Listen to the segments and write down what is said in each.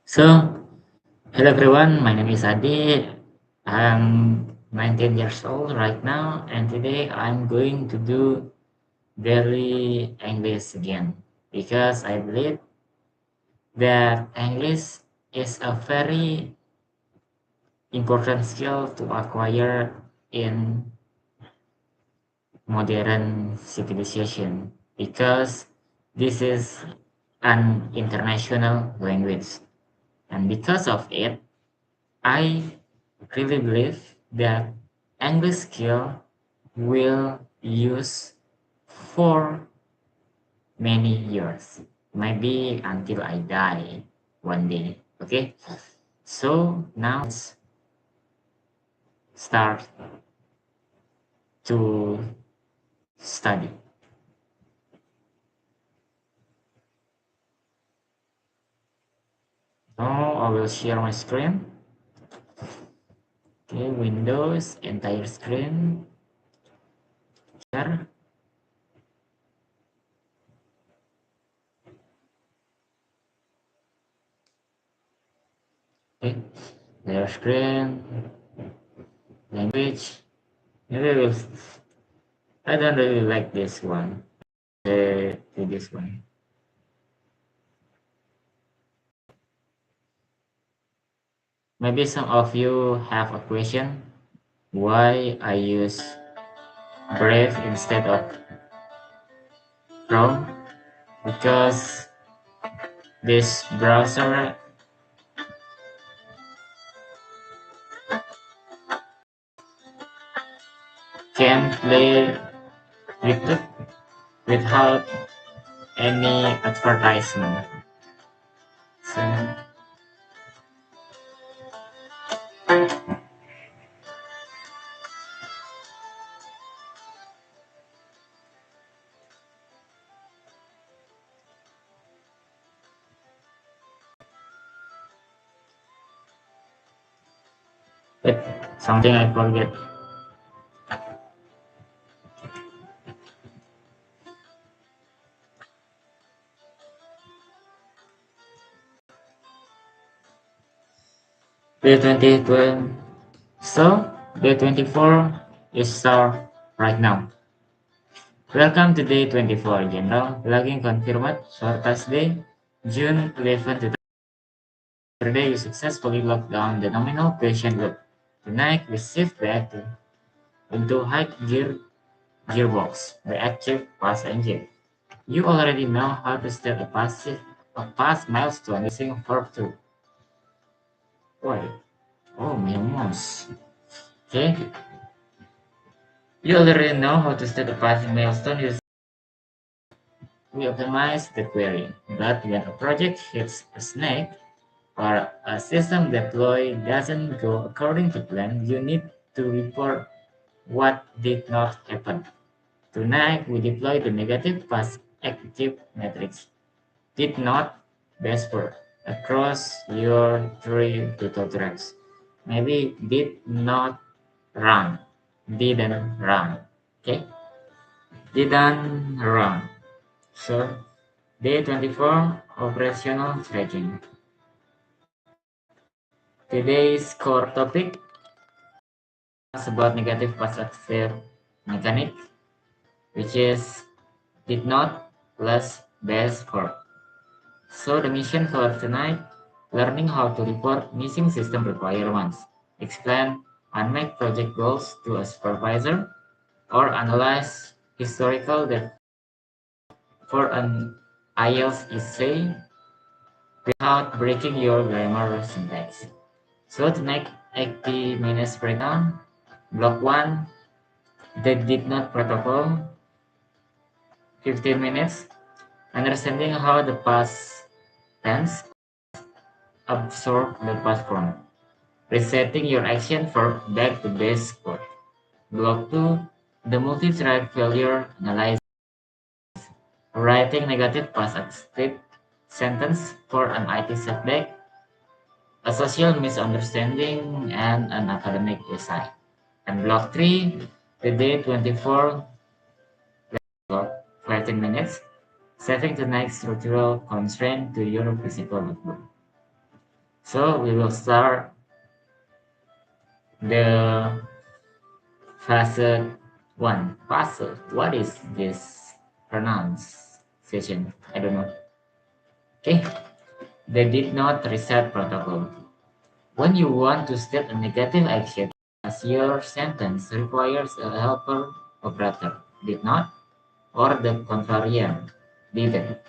So, hello everyone, my name is Adi. I'm 19 years old right now, and today I'm going to do daily English again because I believe that English is a very important skill to acquire in modern civilization because this is an international language, and because of it, I really believe that English skill will use for many years, maybe until I die one day. Okay, so now let's start to study. Now I will share my screen. Okay, Windows, entire screen, share. Okay, their screen, language. Maybe we'll, I don't really like this one. To this one. Maybe some of you have a question why I use Brave instead of Chrome, because this browser can play YouTube without any advertisement. So, but something I forget. Day 2012. So, day 24 is start right now. Welcome to day 24, General. Login confirmed for Thursday, June 11th. Today we successfully locked down the nominal patient loop. Tonight we shift back into high gearbox, the active pass engine. You already know how to set a pass milestone using verb 2. Why? Oh, my mouse. Okay. You already know how to set a passing milestone using we optimize the query. But when a project hits a snag, or a system deploy doesn't go according to plan, you need to report what did not happen. Tonight, we deploy the negative past active matrix. Did not dashboard across your three tutorial tracks. Maybe did not run. Didn't run. Okay? Didn't run. So, day 24 operational tracking. Today's core topic is about negative past active mechanic, which is did not plus base for. So the mission for tonight, learning how to report missing system requirements, explain unmet project goals to a supervisor, or analyze historical data for an IELTS essay without breaking your grammar syntax. So tonight, 80 minutes breakdown. Block 1, the did not protocol, 15 minutes. Understanding how the past tense absorb the past form. Resetting your action for back to base code. Block 2, the multi-track failure analysis. Writing negative past active sentence for an IT setback, a social misunderstanding, and an academic essay. And block 3, the day 24 block 15 minutes, setting the next structural constraint to your physical notebook. So we will start the facet one. Facet. What is this pronunciation? I don't know. Okay. They did not reset protocol. When you want to state a negative action as your sentence requires a helper operator, did not, or the contrarian, didn't.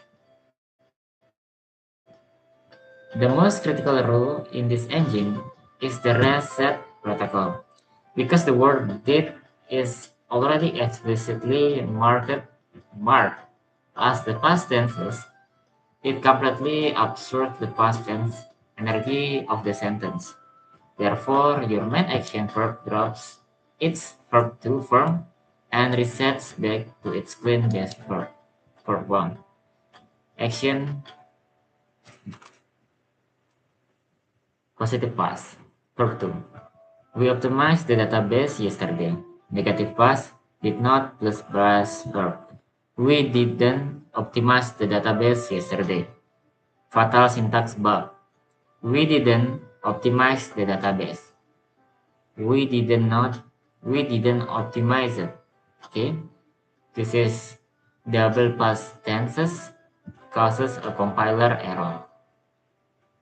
The most critical rule in this engine is the reset protocol. Because the word did is already explicitly marked as the past tenses, it completely absorbs the past tense energy of the sentence. Therefore, your main action verb drops its verb 2 form and resets back to its clean base verb 1. Action positive past, verb 2. We optimized the database yesterday. Negative past did not plus past verb. We didn't optimize the database yesterday. Fatal syntax bug. We didn't optimize the database. We didn't optimize it. Okay? This is double past tenses causes a compiler error.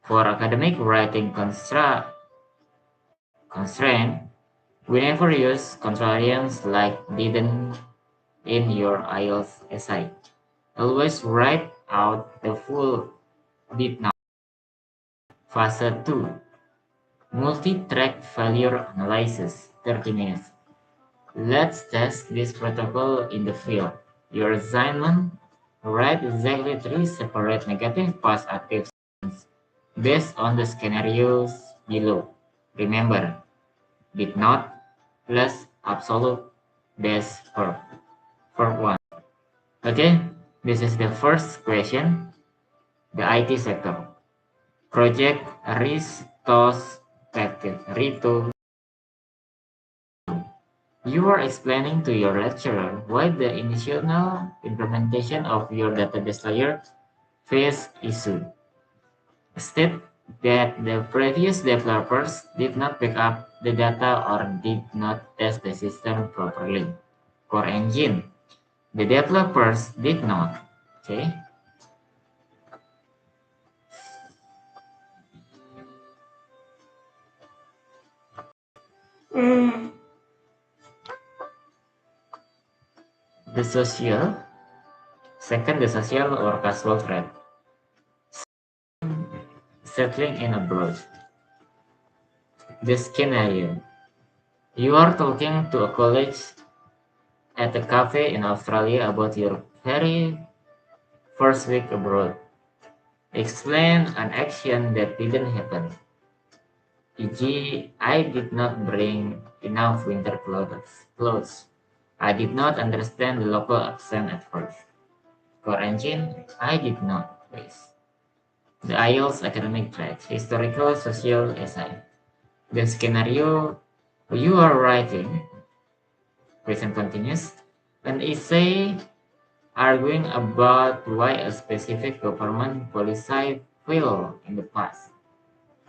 For academic writing constraint, we never use contrarians like didn't in your IELTS essay. Always write out the full did not. Phase 2. Multi-track failure analysis, 30 minutes. Let's test this protocol in the field. Your assignment, write exactly 3 separate negative past active statements based on the scenarios below. Remember, did not plus absolute base verb. Verb 1. Okay, this is the first question. The IT sector. Project retrospective. You are explaining to your lecturer why the initial implementation of your database layer faced issue. State that the previous developers did not back up the data or did not test the system properly. Core engine. The developers did not. Okay. The social. Second, the social or casual threat. Settling in abroad. The scenario. You are talking to a colleague at a cafe in Australia about your very first week abroad. Explain an action that didn't happen. E.g., I did not bring enough winter clothes. I did not understand the local accent at first. Core engine, I did not. Please. The IELTS academic tracks, historical, social essay. The scenario you are writing, present continuous, an essay arguing about why a specific government policy failed in the past.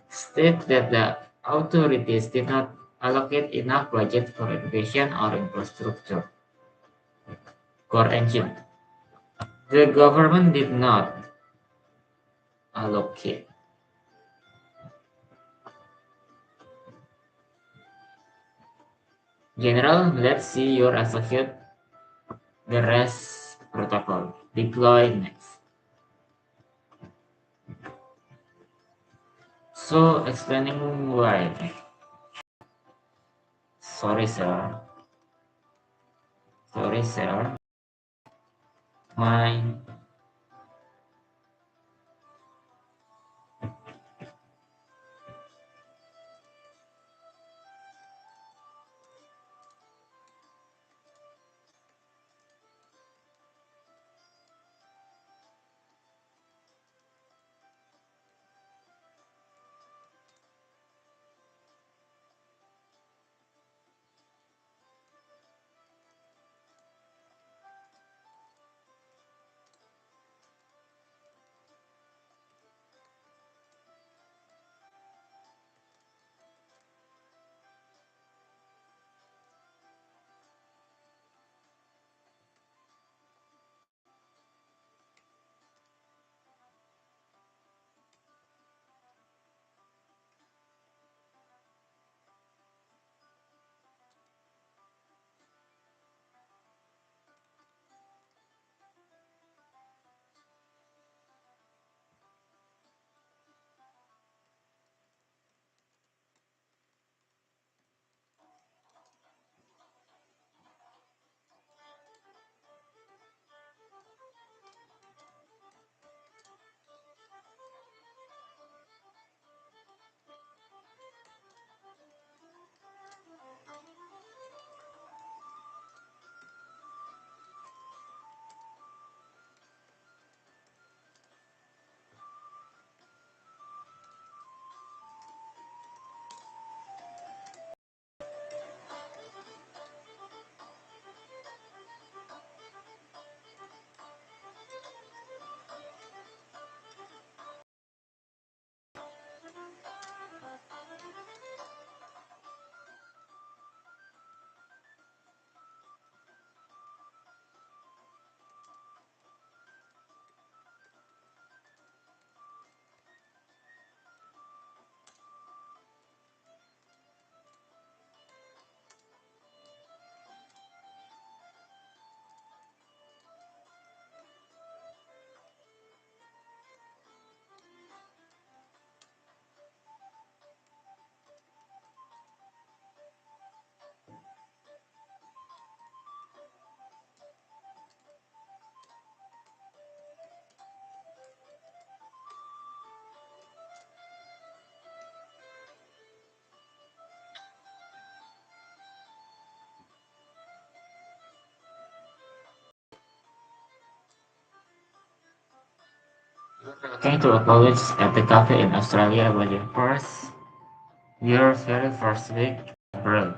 State that the authorities did not allocate enough budget for education or infrastructure. Core engine. The government did not allocate. General, let's see your associate. The rest protocol. Deploy next. So explaining why. Sorry, sir. Sorry, sir. My Walking to a college at the cafe in Australia was your very first week abroad.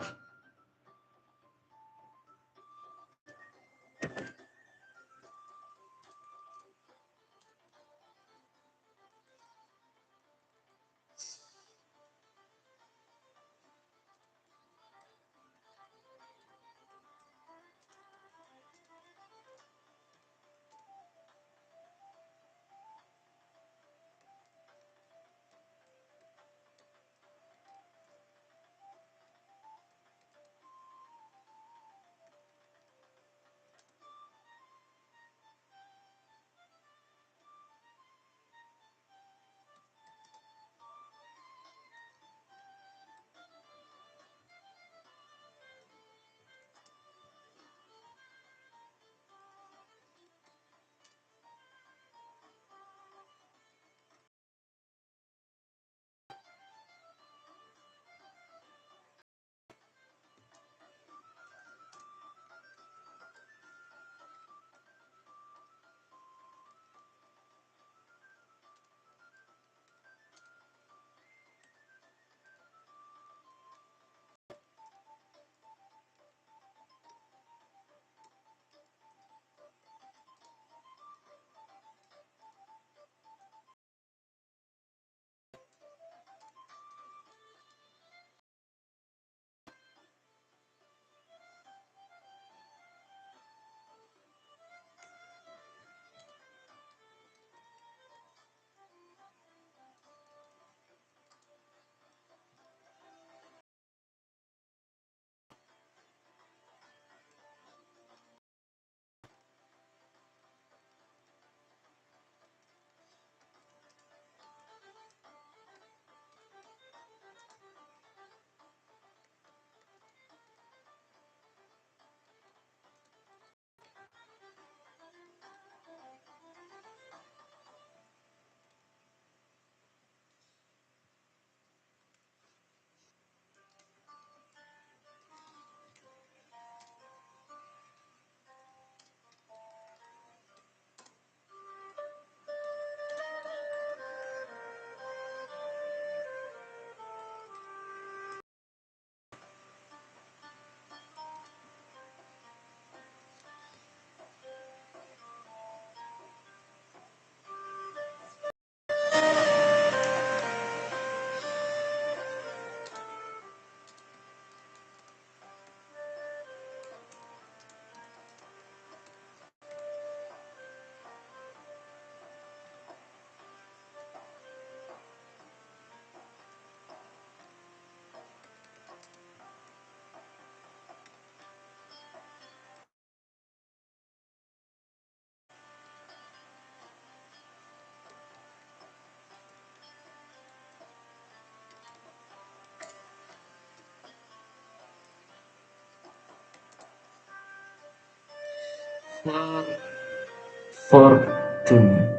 Fortune.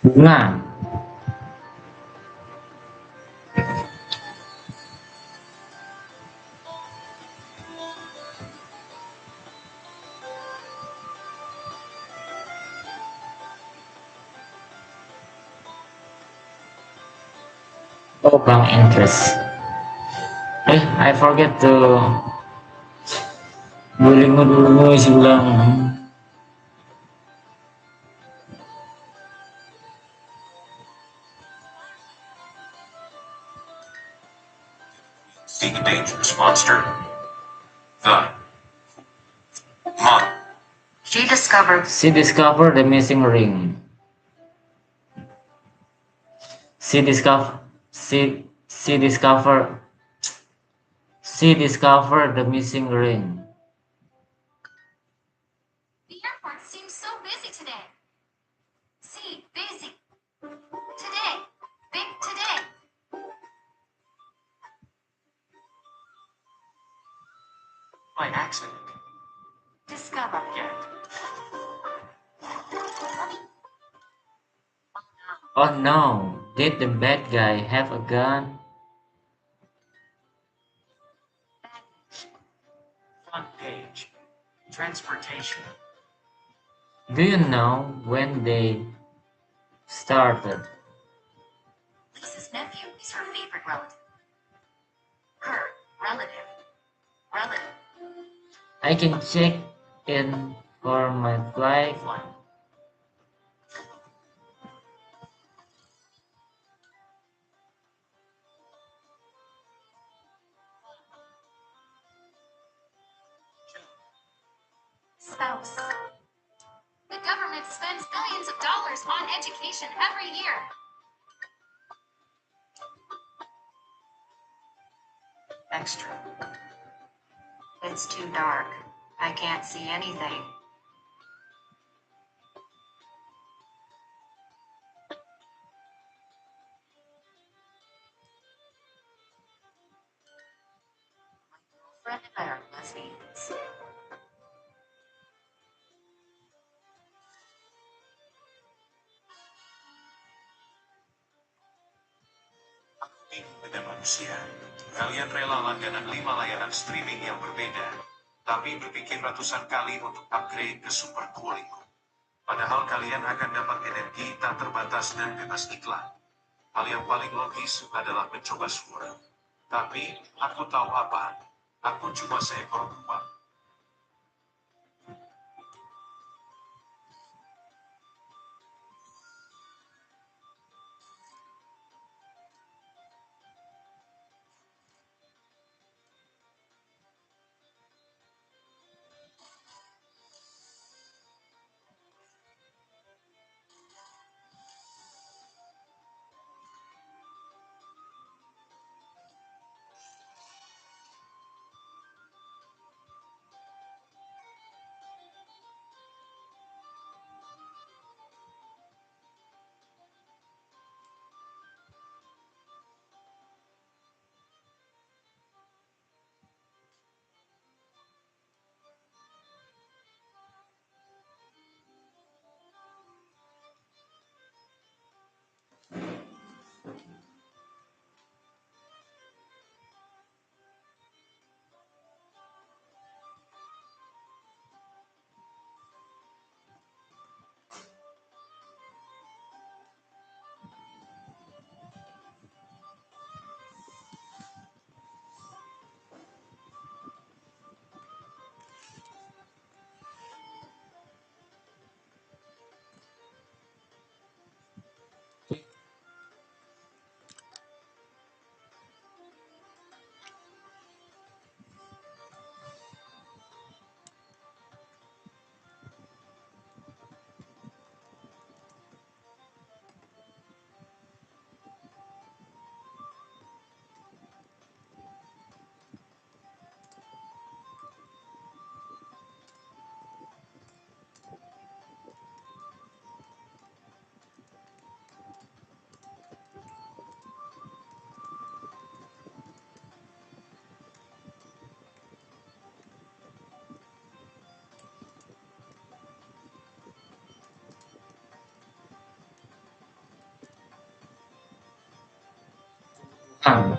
Bunga. Oh, bank interest. I forget to beli mo dulu isi ulang. See the dangerous monster? The Mom. She discovered the missing ring. She discover she discovered she discovered the missing ring. The airport seems so busy today. See, busy. Today. Big today. By accident. Discover. Yet. Oh no! Did the bad guy have a gun? Front page. Transportation. Do you know when they started? Lisa's nephew is her favorite relative. Her relative. Relative. I can check in for my flight. Spouse. The government spends billions of dollars on education every year. Extra. It's too dark. I can't see anything. Fred and I are lesbians. Dengan manusia, kalian rela langganan 5 layanan streaming yang berbeda, tapi berpikir ratusan kali untuk upgrade ke super cooling. Padahal kalian akan dapat energi tak terbatas dan bebas iklan. Hal yang paling logis adalah mencoba semua. Tapi, aku tahu apa. Aku cuma seekor kuman. Um,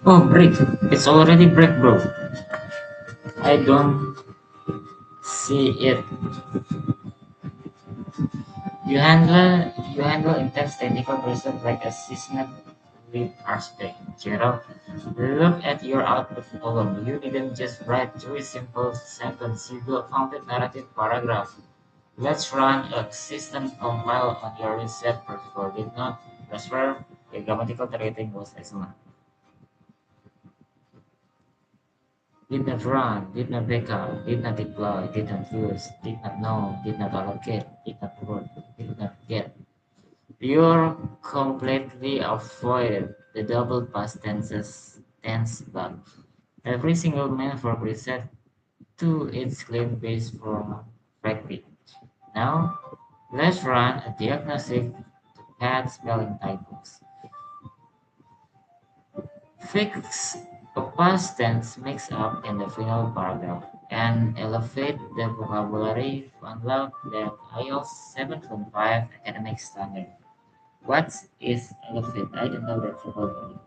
oh, break. It's already break, bro. I don't see it. You handle intense technical research like a seasoned lead architect. Gerald, look at your output column. You didn't just write three simple sentences, you built founded narrative paragraph. Let's run a system compile on your reset protocol. Did not transfer. The grammatical targeting was excellent. Did not run, did not backup, did not deploy, did not use, did not know, did not allocate, did not put, did not get. You're completely avoided the double past tense bug. Every single main verb reset to its clean base from Fragment. Now, let's run a diagnostic to pad spelling typos. Fix a past tense mix-up in the final paragraph and elevate the vocabulary to unlock the IELTS 7.5 academic standard. What is elevate? I don't know that vocabulary.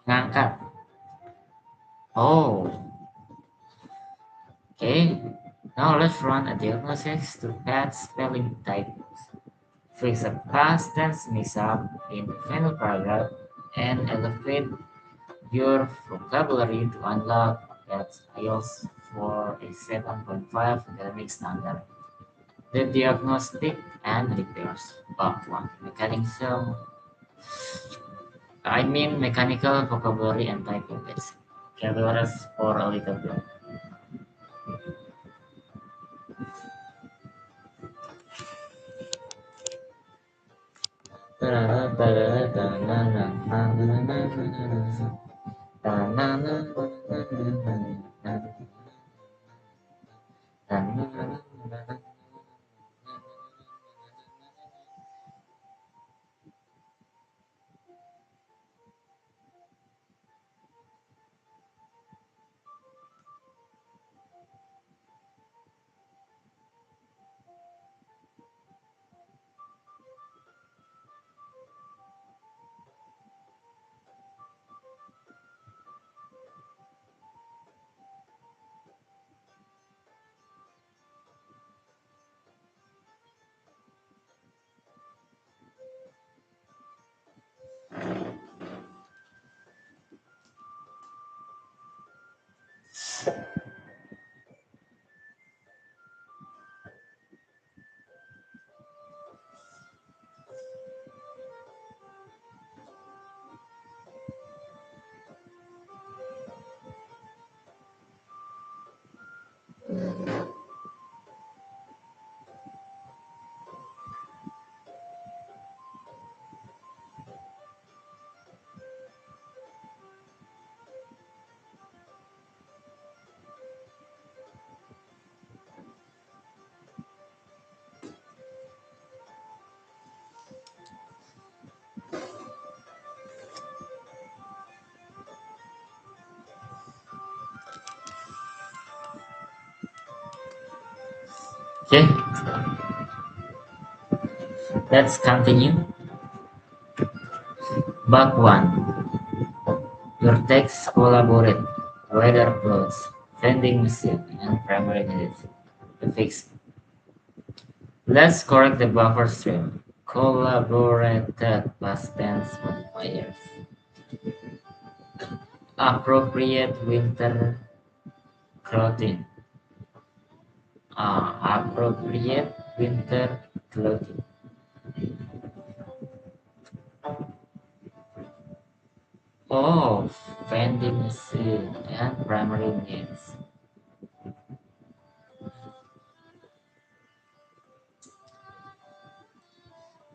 Ngangkat. Oh, okay. Now let's run a diagnosis to pad spelling typos. Fix a past tense mix-up in the final paragraph and elevate your vocabulary to unlock that IELTS for a 7.5 academic standard. The diagnostic and repairs. Part 1. Mechanical vocabulary and typing bits. Travelers for a little bit. Okay, let's continue. Bug 1. Your text collaborate, weather clothes, vending machine, and primary needs. To fix. Let's correct the buffer stream. Collaborated past tense modifiers. Appropriate winter clothing. Appropriate winter clothing. Oh, vending machine and primary needs.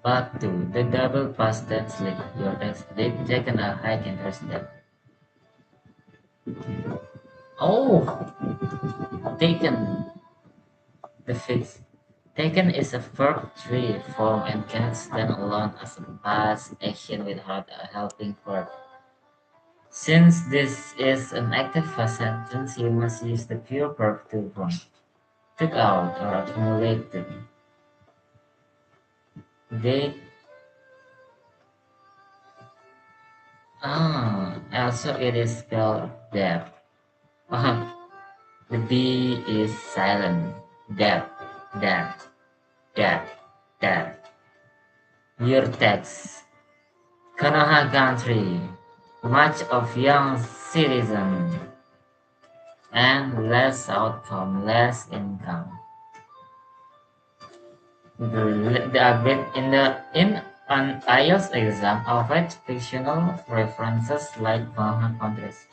Part 2. The double past tense link. Your text. They've taken a hike interest step. Oh, taken. The fix. Taken is a verb tree form and cannot stand alone as a past action without a helping verb. Since this is an active past sentence, you must use the pure verb to form. Took out or accumulated. They also it is spelled there. The B is silent. That, that, that, that. Your text. Konoha country. Much of young citizen and less outcome, less income. The upgrade in an IELTS exam avoid fictional references like Konoha countries.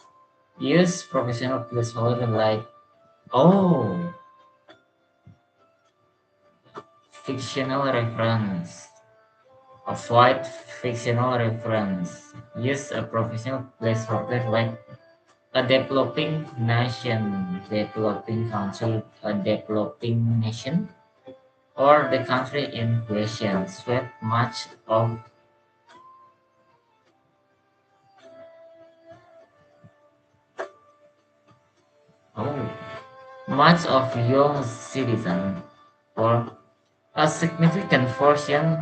Use professional placeholder like oh fictional reference. Avoid fictional reference. Use a professional placeholder like a developing nation, developing country, a developing nation, or the country in question. Sweat oh, much of young citizen, or a significant portion,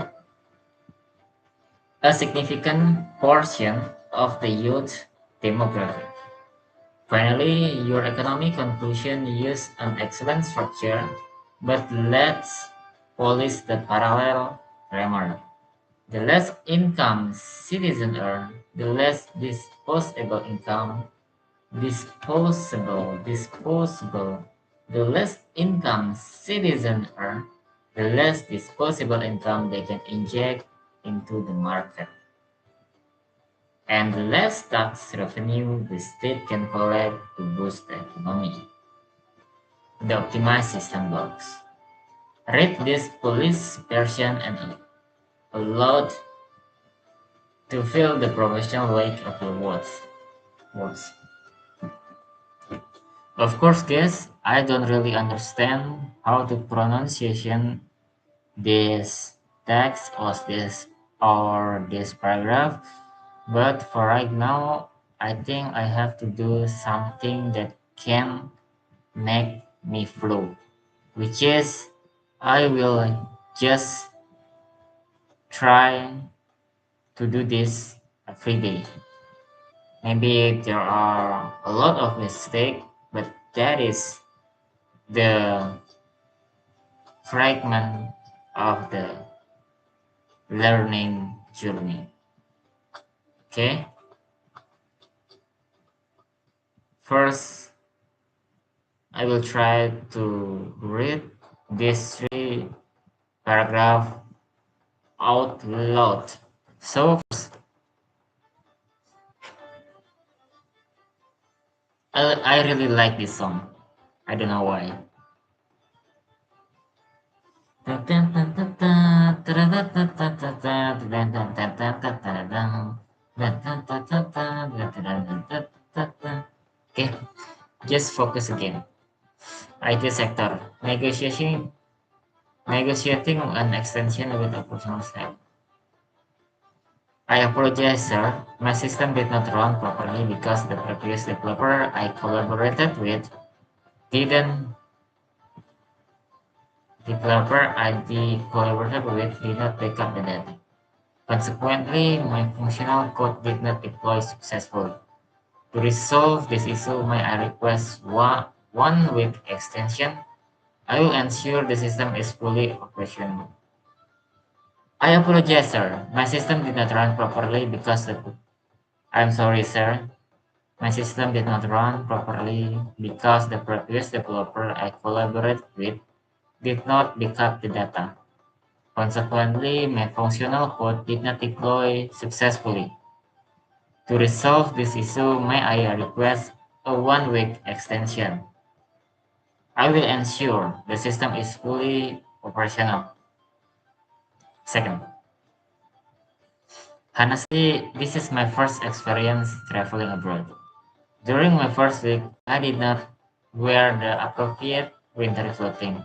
a significant portion of the youth demographic. Finally, your economic conclusion use an excellent structure, but let's polish the parallel grammar. The less income citizens earn, the less disposable income, disposable. The less income citizens earn, the less disposable income they can inject into the market. And the less tax revenue the state can collect to boost the economy. The optimized system works. Read this police version and allowed to feel the professional weight of your words. Of course, guys, I don't really understand how to pronunciation this text or this paragraph, but for right now, I think I have to do something that can make me flow, which is I will just try to do this every day. Maybe there are a lot of mistakes, but that is the fragment of the learning journey. Okay, first I will try to read these three paragraphs out loud. So I really like this song. I don't know why. Okay, just focus again. IT sector negotiating an extension with a personal site. I apologize, sir. My system did not run properly because the previous developer I collaborated with didn't developer ID collaborated with did not backup the data. Consequently, my functional code did not deploy successfully. To resolve this issue, may I request one week extension? I will ensure the system is fully operational. I apologize, sir. My system did not run properly because I'm sorry, sir. My system did not run properly because the previous developer I collaborated with did not backup the data. Consequently, my functional code did not deploy successfully. To resolve this issue, may I request a one-week extension? I will ensure the system is fully operational. Second, honestly, this is my first experience traveling abroad. During my first week, I did not wear the appropriate winter clothing,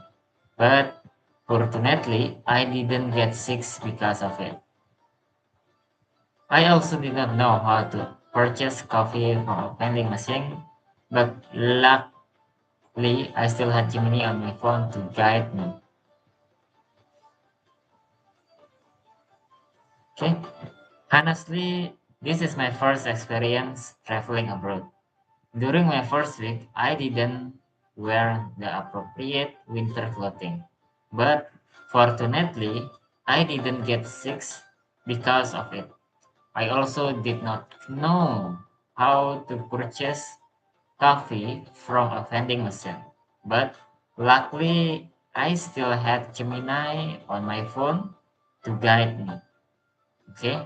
but fortunately, I didn't get sick because of it. I also did not know how to purchase coffee from a vending machine, but luckily, I still had Gemini on my phone to guide me. Okay, honestly, this is my first experience traveling abroad. During my first week, I didn't wear the appropriate winter clothing, but fortunately, I didn't get sick because of it. I also did not know how to purchase coffee from a vending machine, but luckily, I still had Gemini on my phone to guide me. Okay,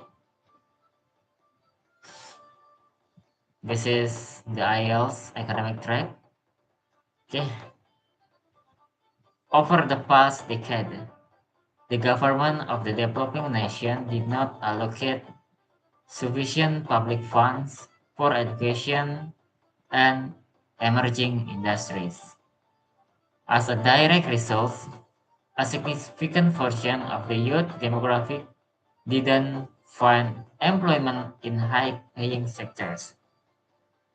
this is the IELTS academic track. Okay, over the past decade, the government of the developing nation did not allocate sufficient public funds for education and emerging industries. As a direct result, a significant portion of the youth demographic didn't find employment in high-paying sectors,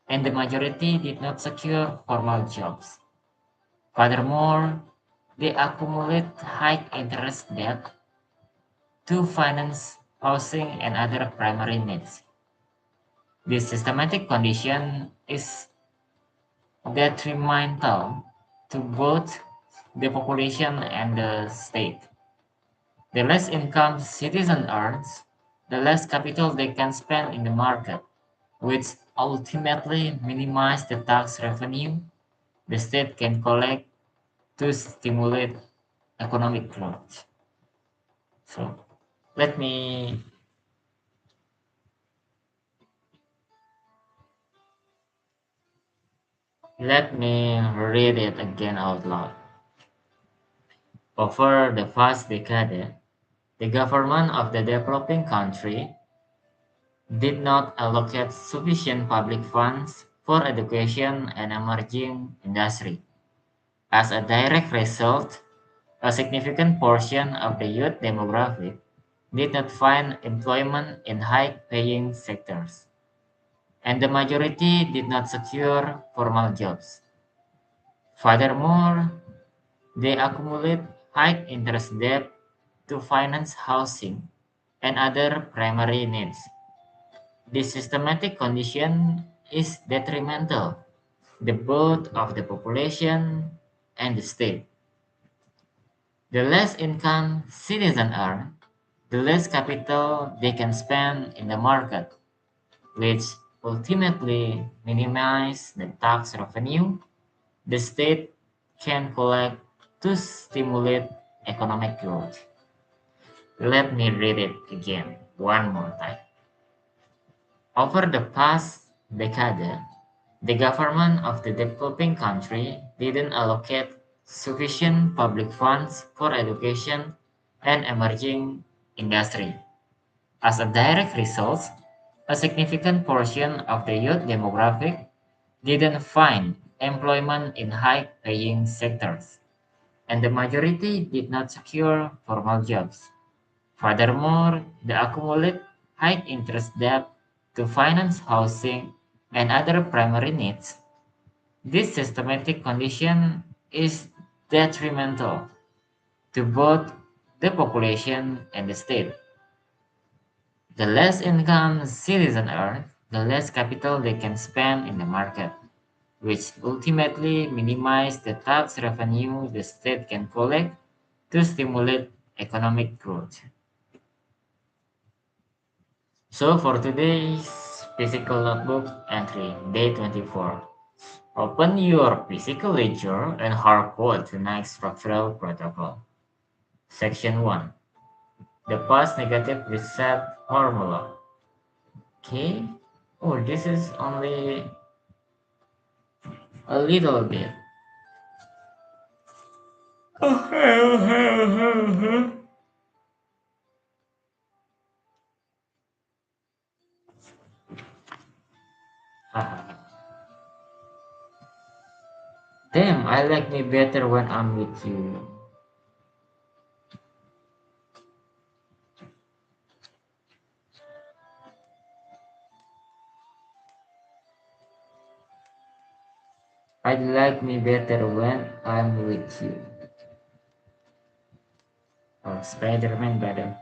and the majority did not secure formal jobs. Furthermore, they accumulate high interest debt to finance housing and other primary needs. This systematic condition is detrimental to both the population and the state. The less income citizen earns, the less capital they can spend in the market, which ultimately minimize the tax revenue the state can collect to stimulate economic growth. So let me let me read it again out loud. Over the past decade, the government of the developing country did not allocate sufficient public funds for education and emerging industry. As a direct result, a significant portion of the youth demographic did not find employment in high-paying sectors, and the majority did not secure formal jobs. Furthermore, they accumulate high interest debt to finance housing and other primary needs. This systematic condition is detrimental to both of the population and the state. The less income citizens earn, the less capital they can spend in the market, which ultimately minimize the tax revenue the state can collect to stimulate economic growth. Let me read it again one more time. Over the past decade, the government of the developing country didn't allocate sufficient public funds for education and emerging industry. As a direct result, a significant portion of the youth demographic didn't find employment in high-paying sectors, and the majority did not secure formal jobs. Furthermore, they accumulate high interest debt to finance housing and other primary needs. This systematic condition is detrimental to both the population and the state. The less income citizens earn, the less capital they can spend in the market, which ultimately minimize the tax revenue the state can collect to stimulate economic growth. So for today's physical notebook entry, day 24. Open your physical ledger and hard code tonight's structural protocol. Section 1. The past negative reset formula. Okay. Oh, this is only a little bit. Damn, I like me better when I'm with you. I like me better when I'm with you. Oh, Spider-Man better.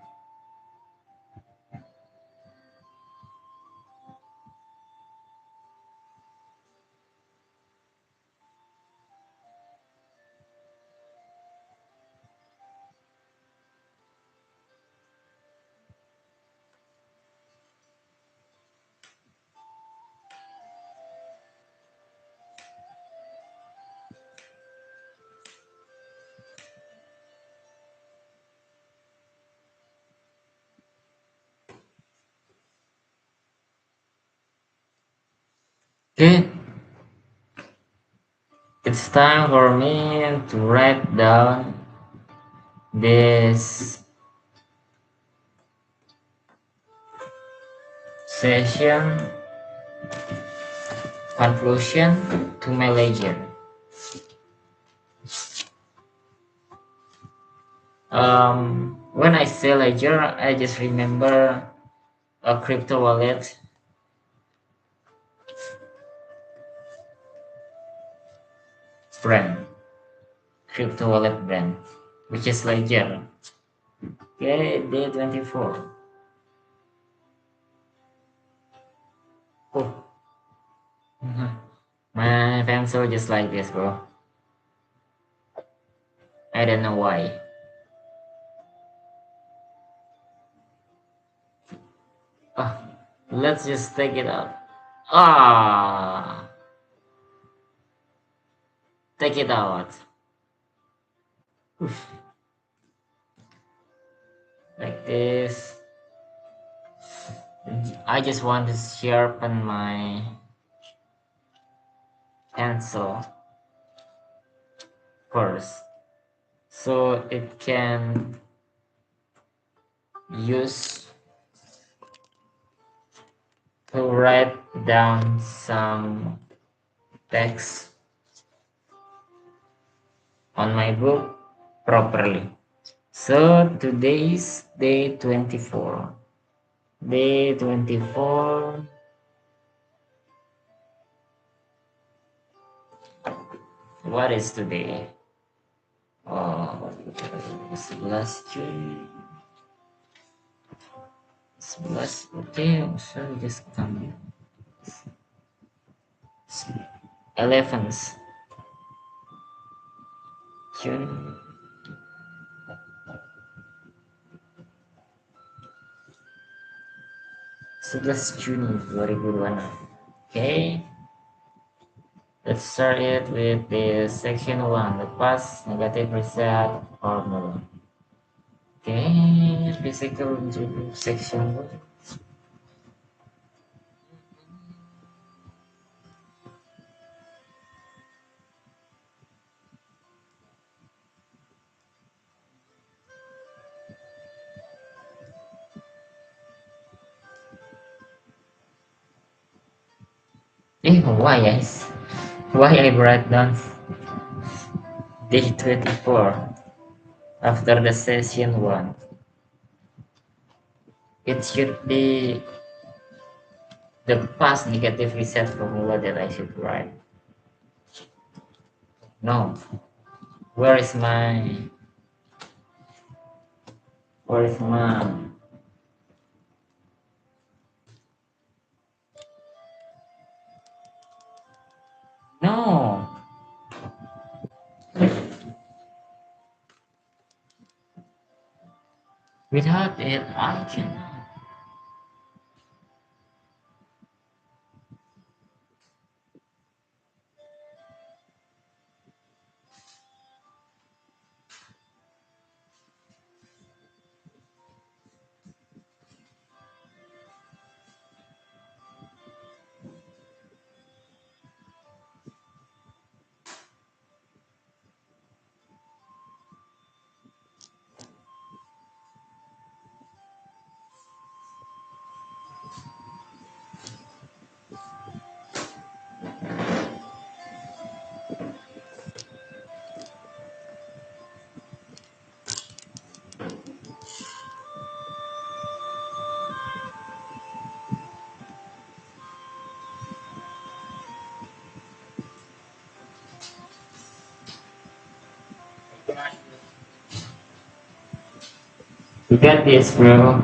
Okay, it's time for me to write down this session conclusion to my ledger. When I say ledger, I just remember a crypto wallet brand, crypto wallet brand, which is ledger. Okay, day 24. Oh, mhm. My pencil just like this, bro. I don't know why. Ah, let's just take it out. Ah, take it out. Oof. Like this. I just want to sharpen my pencil first, so it can use to write down some text on my book properly. So today's day 24. Day 24. What is today? Oh, 11 June. 11. Okay, so just come. 11th June. 11 Juni 2020. Okay, let's start it with the section 1, the past negative reset formula. Okay, physical section 1. Why guys? Why I brought down day 24 after the session 1? It should be the past negative reset formula that I should write. No, where is my First one. No. Without it, I cannot. You got this, bro.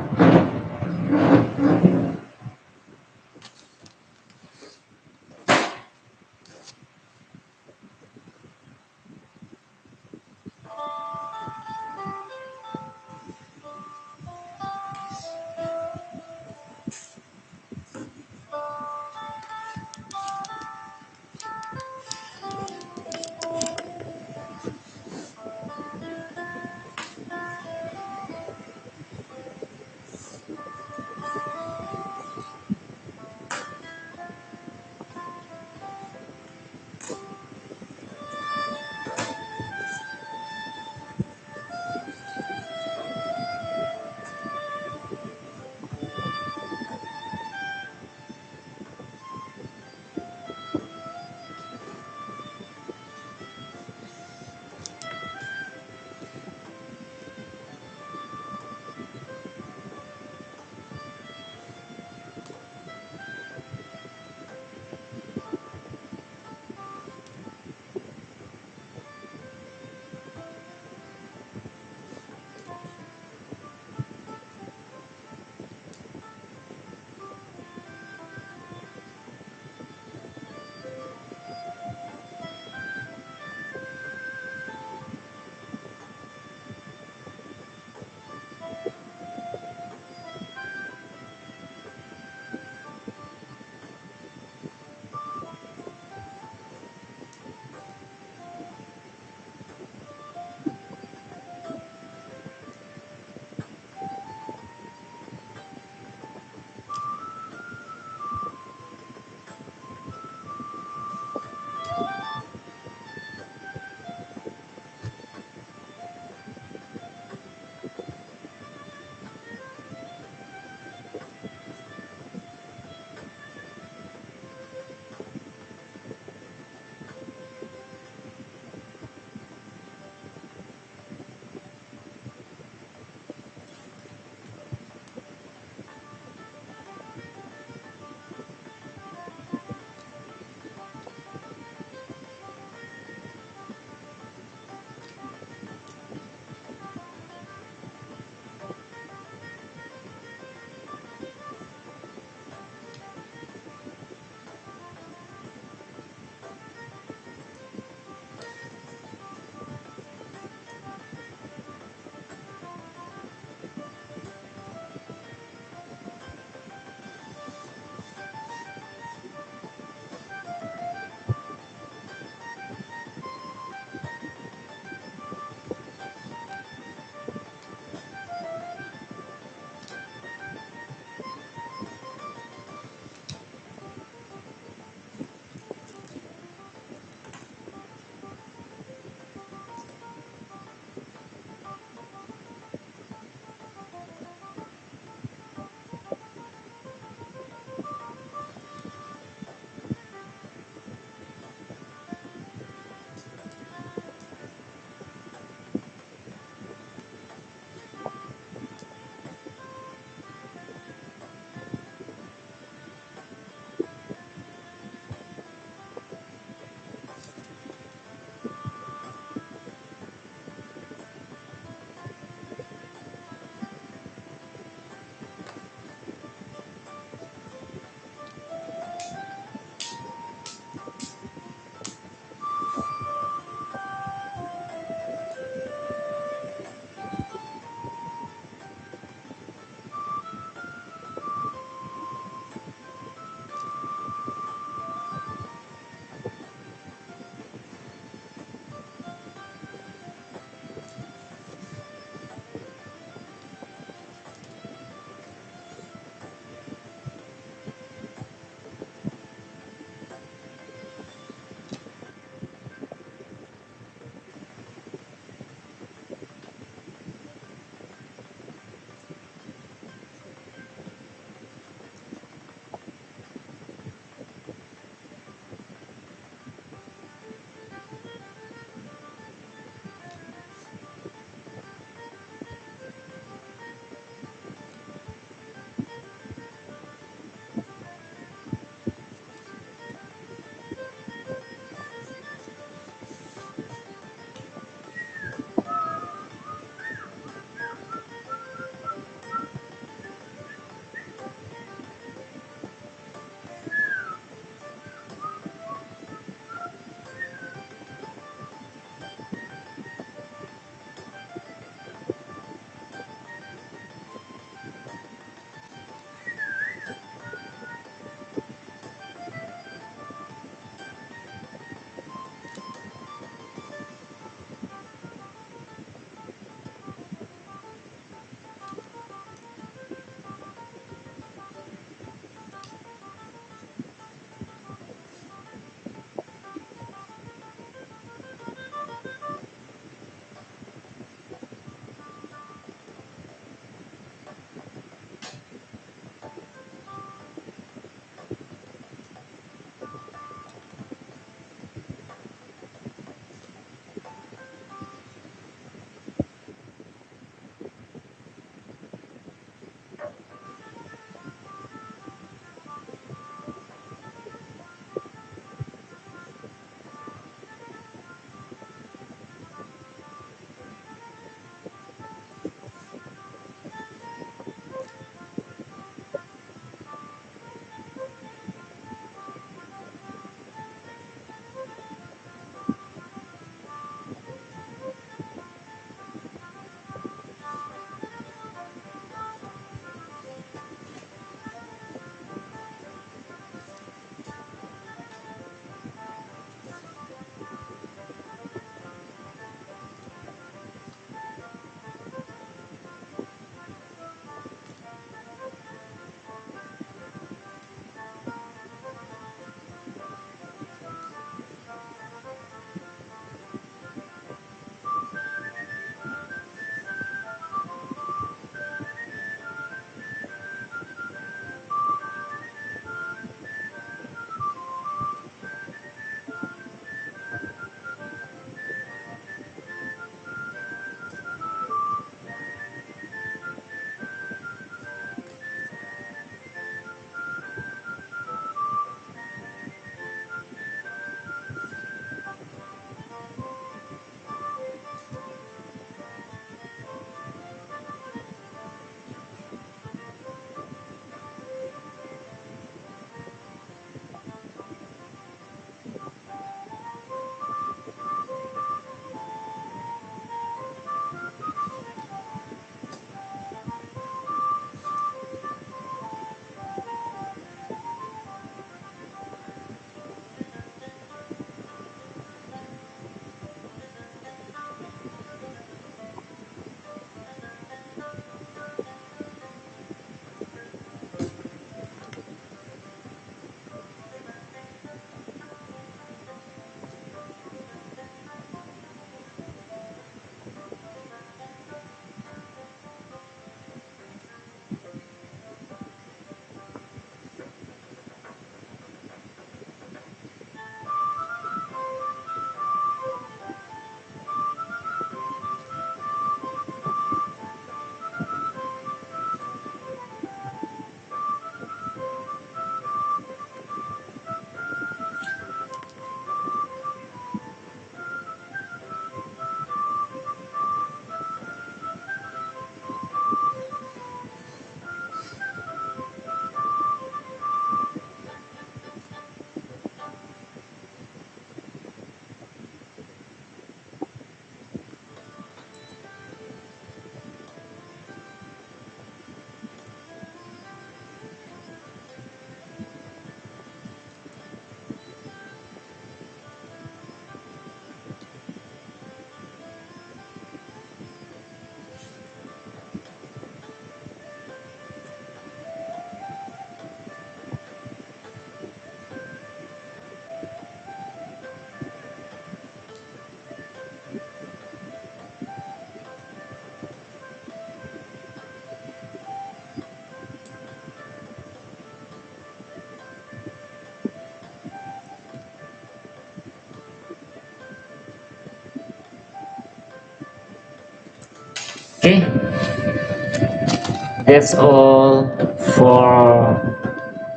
That's all for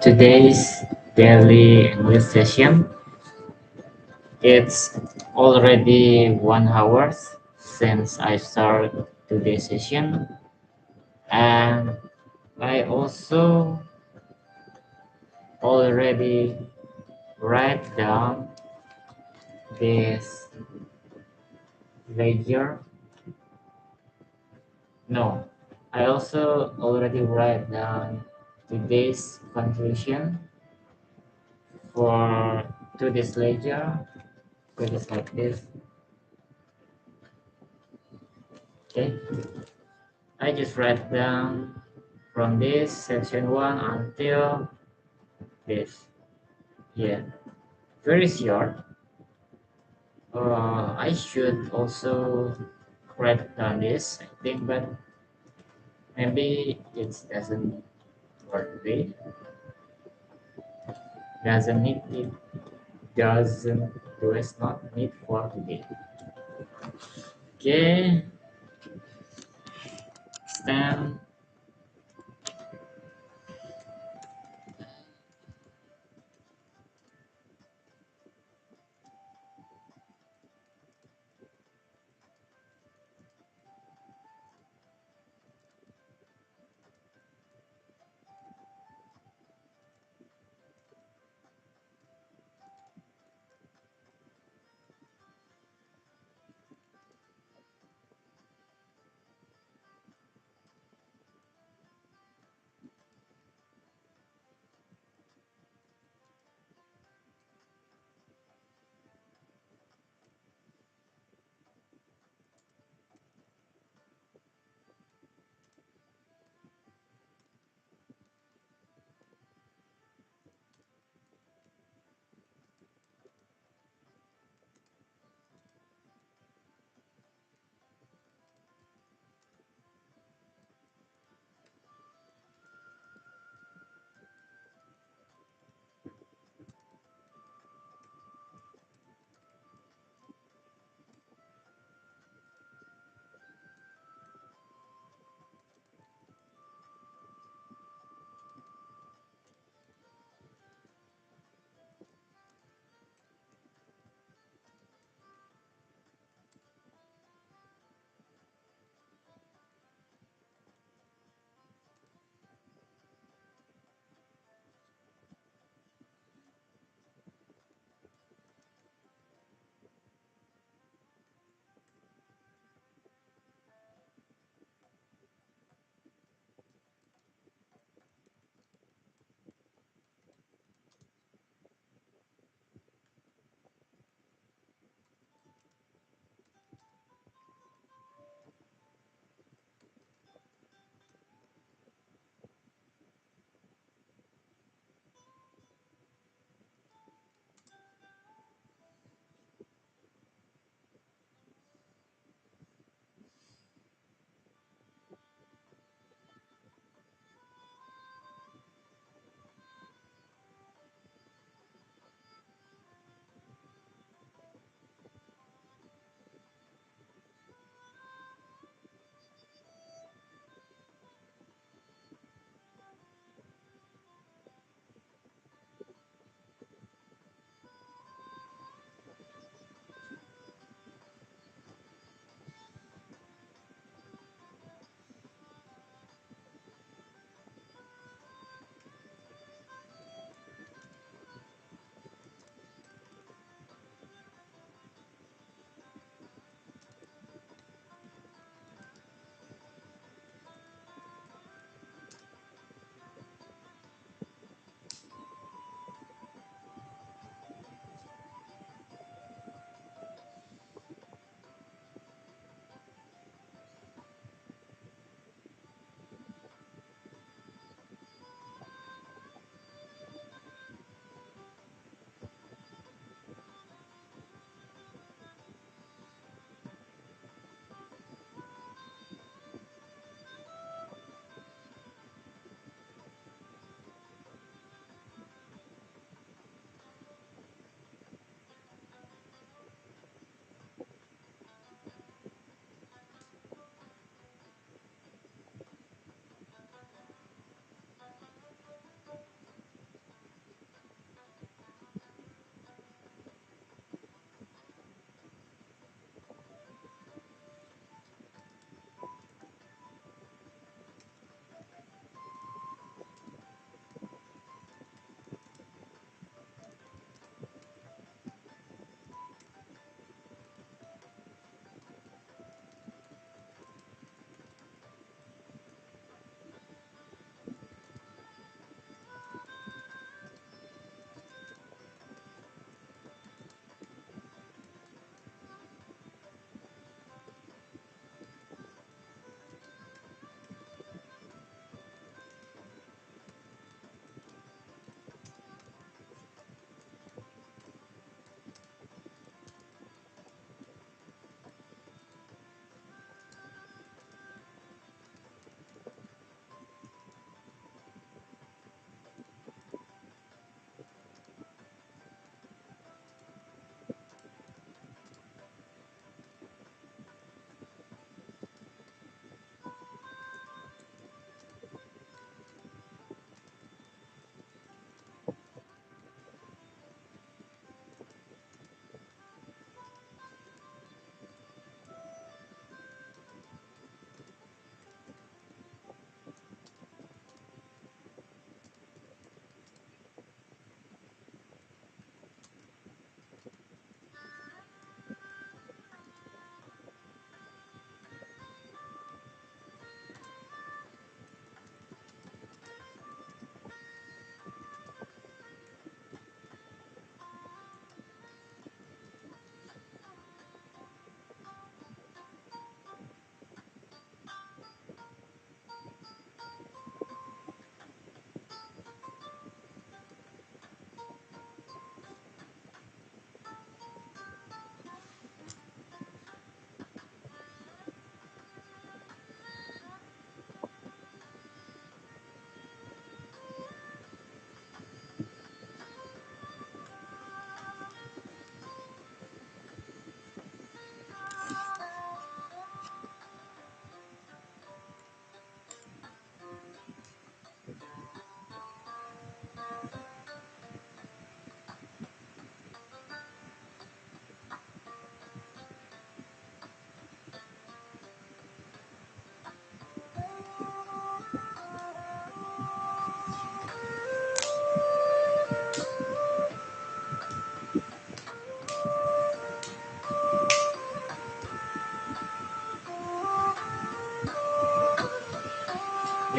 today's daily English session. It's already 1 hour since I started today's session, and I also already write down this ledger. No, I also already write down today's conclusion for today's ledger. It is like this. Okay, I just write down from this section 1 until this. Yeah, very short. I should also write down this, I think, but maybe it doesn't work today. Doesn't need it. Doesn't does not need for today. Okay, stand.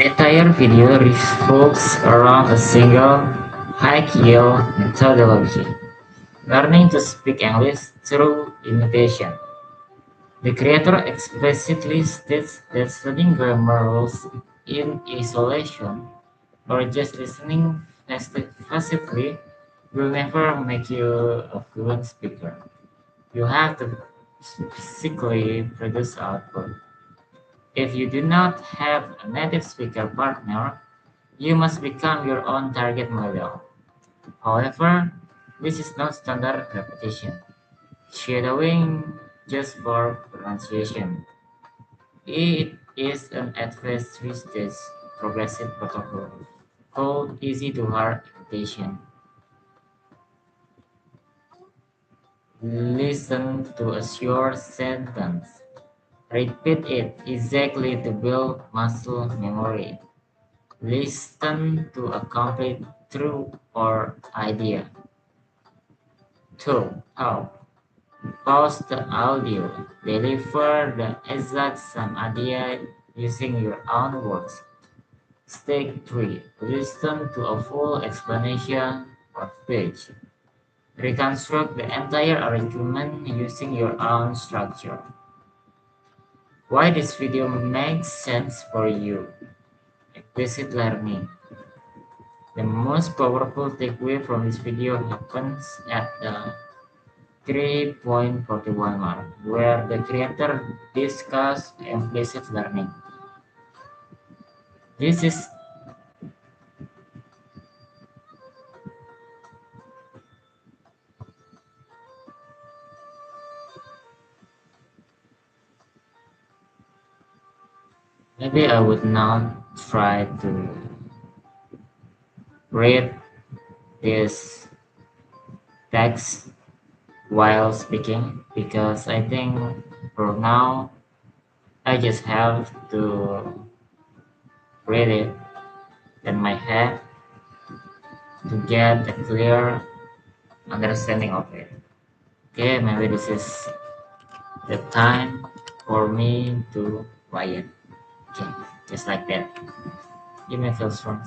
The entire video revolves around a single, high-yield methodology: learning to speak English through imitation. The creator explicitly states that studying grammar rules in isolation or just listening passively will never make you a fluent speaker. You have to physically produce output. If you do not have a native speaker partner, you must become your own target model. However, this is not standard repetition. Shadowing just for pronunciation. It is an advanced three-stage progressive protocol called easy to hard imitation. Listen to a short sentence. Repeat it exactly to build muscle memory. Listen to a complete truth or idea. 2. How? Pause the audio. Deliver the exact same idea using your own words. Step 3. Listen to a full explanation or page. Reconstruct the entire argument using your own structure. Why this video makes sense for you? Explicit learning. The most powerful takeaway from this video happens at the 3.41 mark, where the creator discuss implicit learning. This is maybe I would not try to read this text while speaking because I think for now I just have to read it in my head to get a clear understanding of it. Okay, maybe this is the time for me to write it. Okay, just like that. You may feel strong.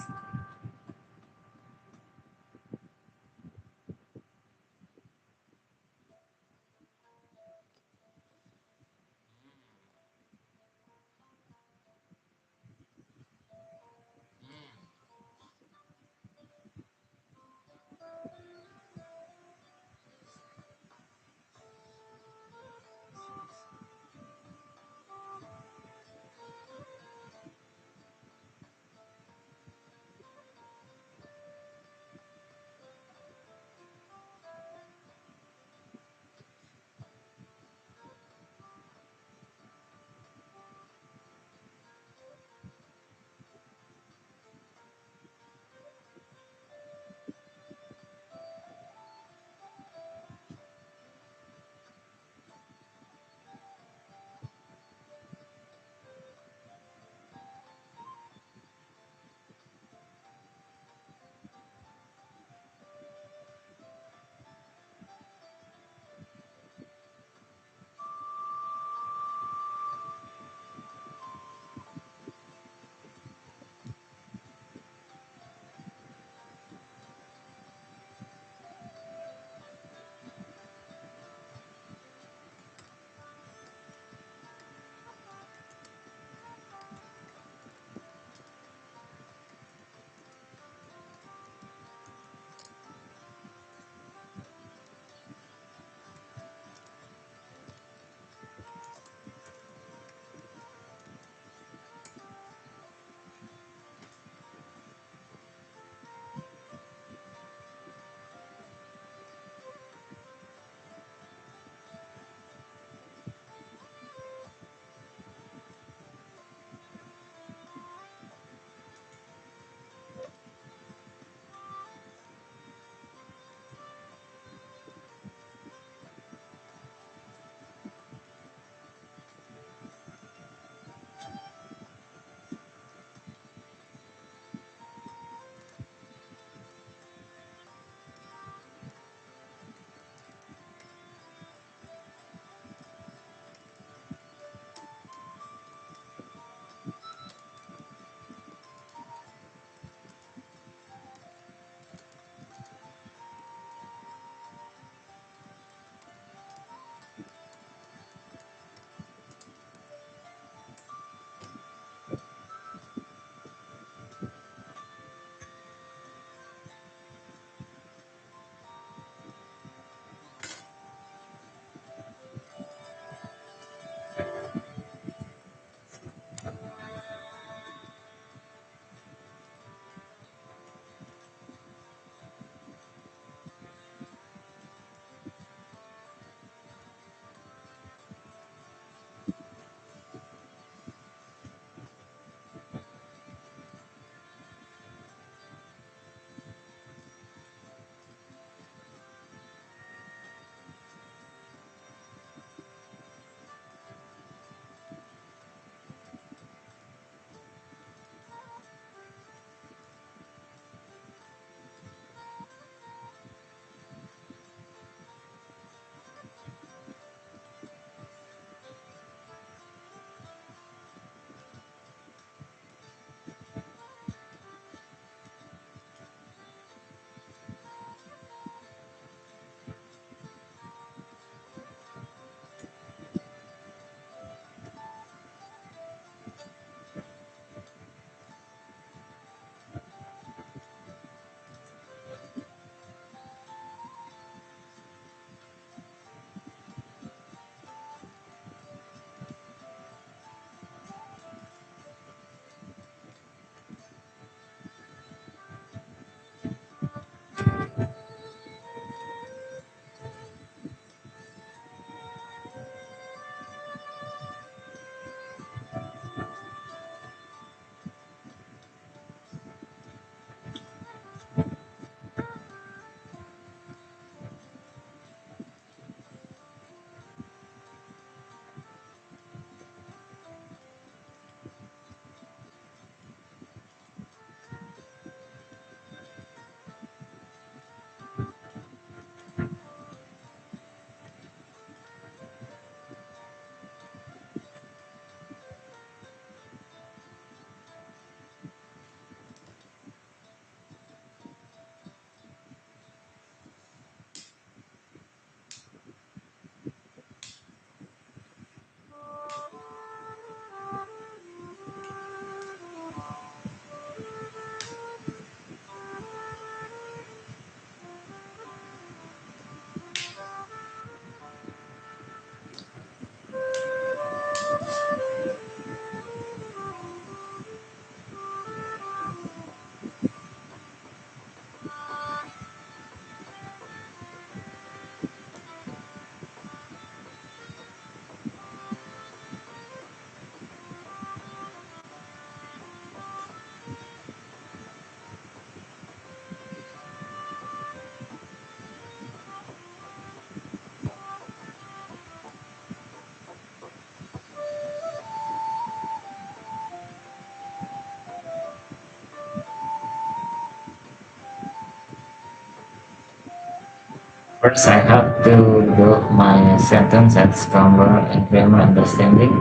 First, I have to build my sentences, grammar, and grammar understanding.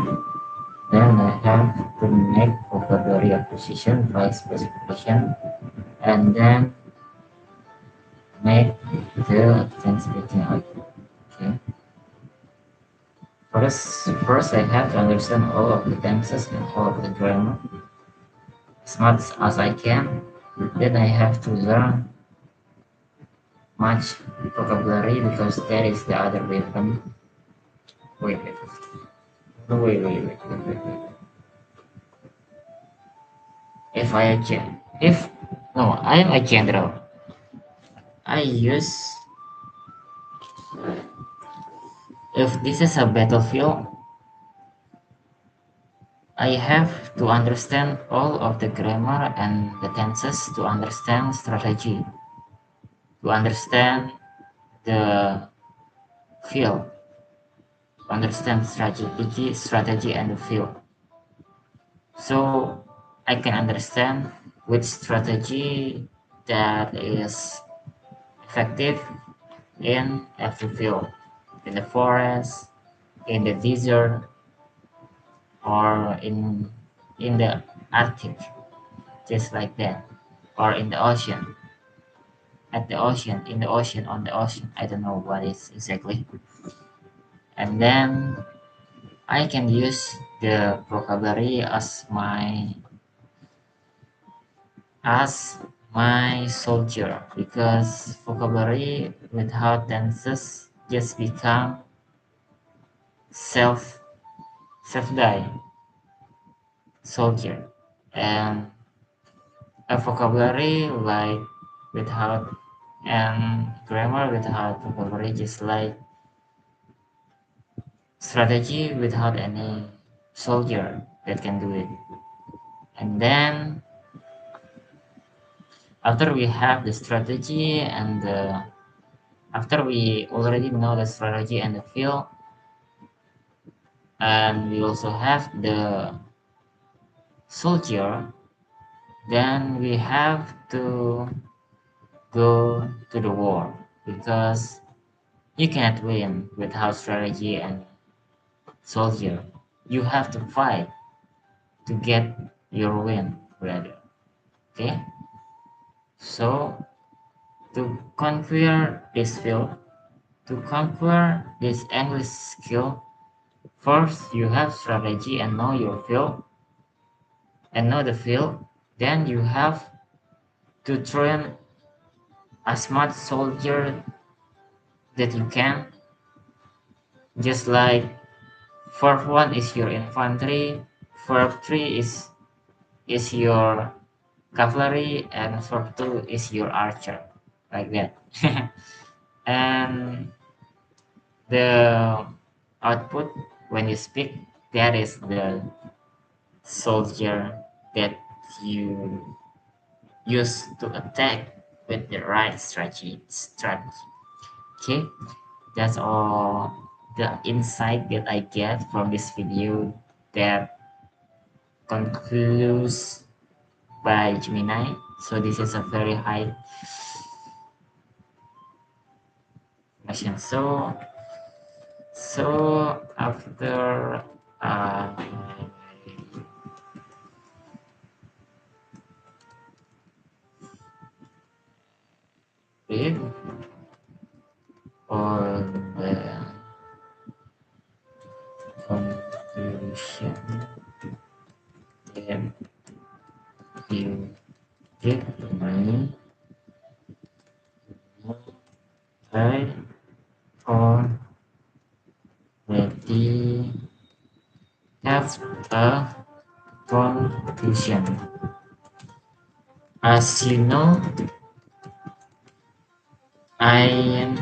Then I have to make vocabulary acquisition by specification, and then make the tense speaking output. Okay. First I have to understand all of the tenses and all of the grammar as much as I can. Then I have to learn much vocabulary because that is the other weapon. Wait, wait, wait. If I can, if no, I am a general. I use if this is a battlefield, I have to understand all of the grammar and the tenses to understand strategy, to understand the field, to understand strategy and the field. So I can understand which strategy that is effective in every field, in the forest, in the desert, or in the Arctic, just like that, or in the ocean, at the ocean, in the ocean, on the ocean. I don't know what is exactly. And then I can use the vocabulary as my soldier because vocabulary without tenses just become self die soldier, and a vocabulary like without and grammar without vocabulary just like strategy without any soldier that can do it. And then after we have the strategy and after we already know the strategy and the field, and we also have the soldier, then we have to go to the war because you cannot win without strategy and soldier. You have to fight to get your win, brother. Okay? So, to conquer this field, to conquer this English skill, first you have strategy and know your field and know the field. Then you have to train as much soldier that you can. Just like verb one is your infantry, verb three is your cavalry, and verb two is your archer, like that. And the output when you speak, that is the soldier that you use to attack with the right strategy. Okay, that's all the insight that I get from this video that concludes by Gemini. So this is a very high question. So after uh, read all the conclusion that you give me, I already have a conclusion. As you know, I am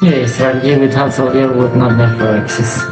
Yes, strategy without failure would not never exist.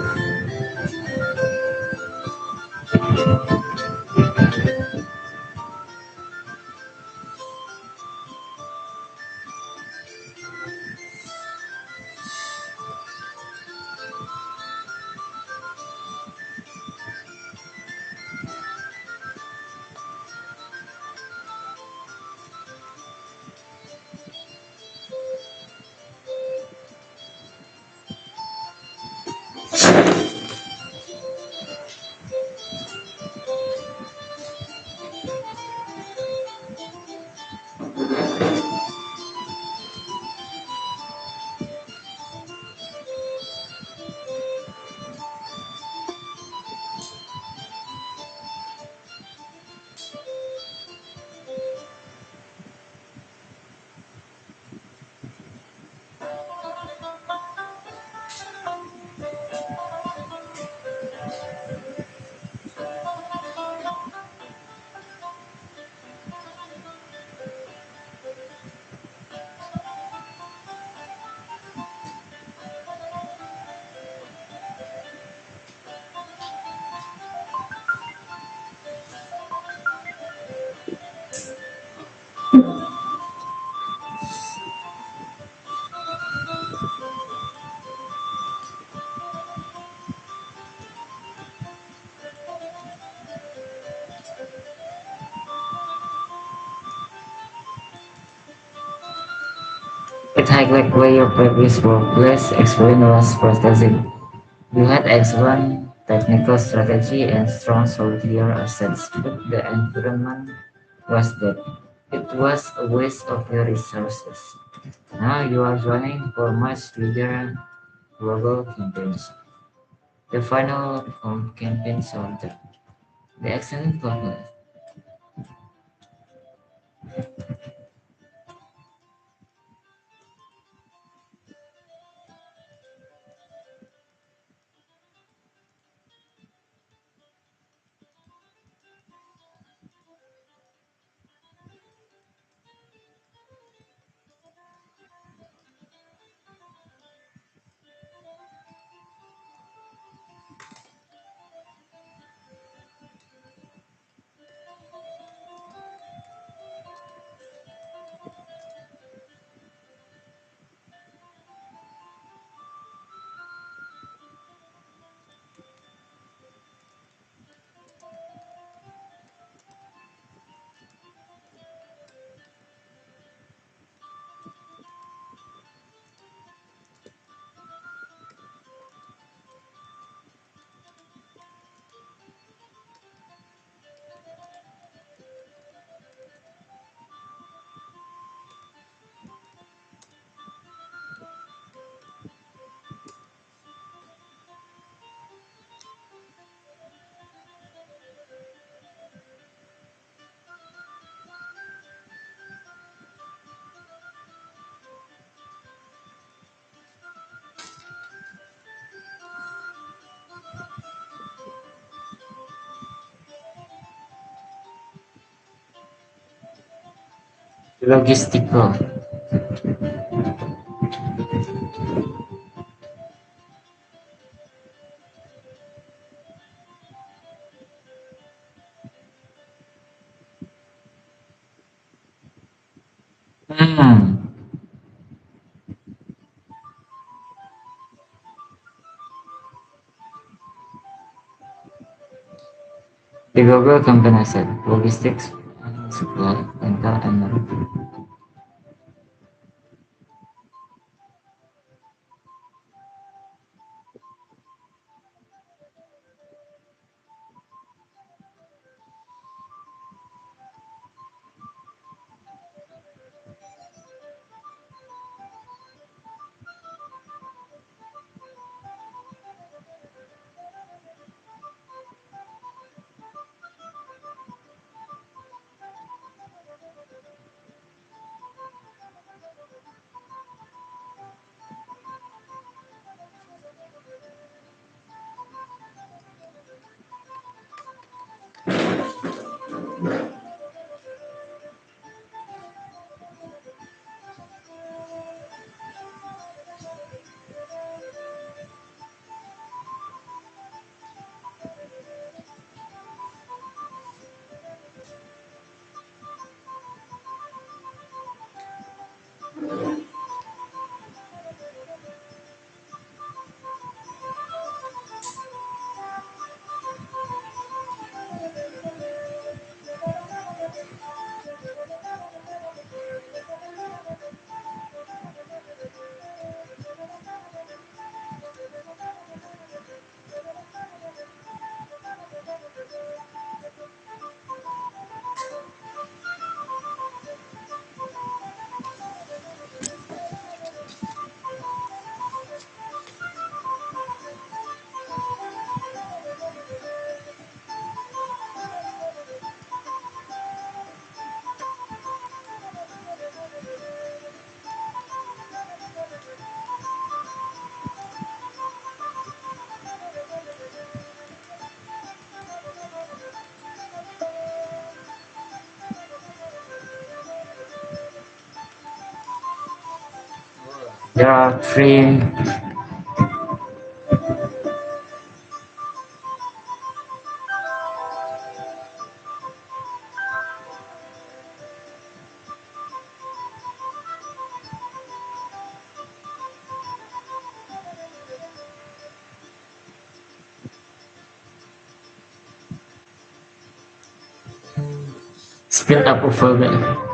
It highlights where your previous workplace experience was processing. You had excellent technical strategy and strong soldier assets, but the environment was dead. It was a waste of your resources. Now you are running for much bigger global campaigns. The final campaign sorted. The excellent partner. Logistical. Hmm. The global company said logistics, supply, rental, and marketing. There are three. Speed up overwhelm.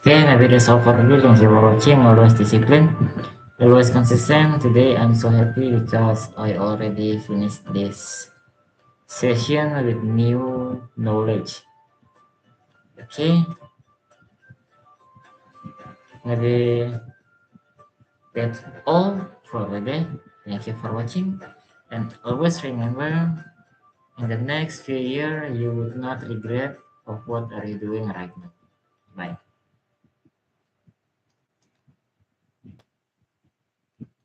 Okay, maybe that's all for today. Thank you for watching. Always discipline, always consistent. Today I'm so happy because I already finished this session with new knowledge. Okay, maybe that's all for today. Thank you for watching, and always remember, in the next few years you would not regret of what are you doing right now. Bye.